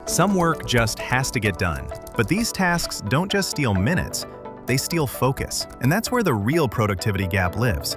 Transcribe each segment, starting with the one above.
Some work just has to get done, but these tasks don't just steal minutes, they steal focus, and that's where the real productivity gap lives.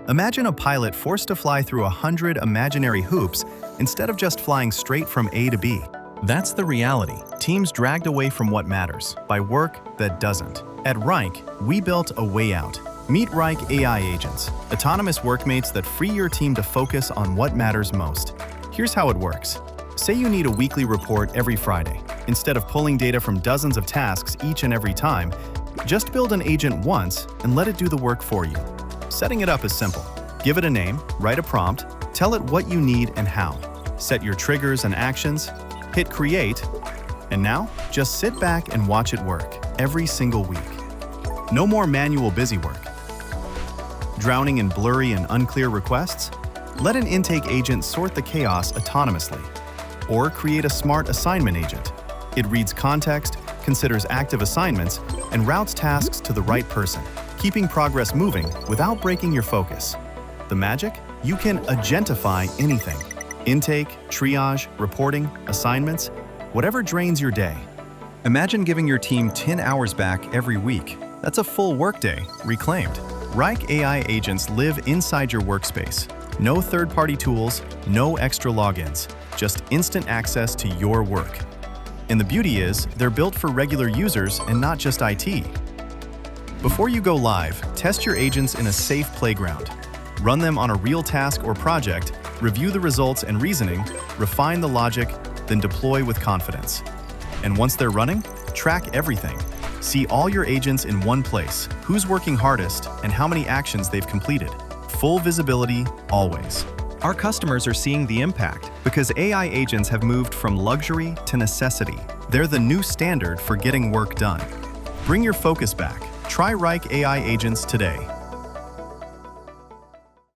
Imagine a pilot forced to fly through 100 imaginary hoops instead of just flying straight from A to B. That's the reality. Teams dragged away from what matters by work that doesn't. At Wrike, we built a way out. Meet Wrike AI Agents, autonomous workmates that free your team to focus on what matters most. Here's how it works. Say you need a weekly report every Friday. Instead of pulling data from dozens of tasks each and every time, just build an agent once and let it do the work for you. Setting it up is simple. Give it a name, write a prompt, tell it what you need and how. Set your triggers and actions, hit create, and now just sit back and watch it work every single week. No more manual busy work. Drowning in blurry and unclear requests? Let an intake agent sort the chaos autonomously. Or create a smart assignment agent. It reads context, considers active assignments, and routes tasks to the right person, keeping progress moving without breaking your focus. The magic? You can agentify anything. Intake, triage, reporting, assignments, whatever drains your day. Imagine giving your team 10 hours back every week. That's a full workday reclaimed. Wrike AI agents live inside your workspace. No third-party tools, no extra logins, just instant access to your work. And the beauty is, they're built for regular users and not just IT. Before you go live, test your agents in a safe playground. Run them on a real task or project, review the results and reasoning, refine the logic, then deploy with confidence. And once they're running, track everything. See all your agents in one place, who's working hardest, and how many actions they've completed. Full visibility, always. Our customers are seeing the impact because AI agents have moved from luxury to necessity. They're the new standard for getting work done. Bring your focus back. Try Wrike AI Agents today.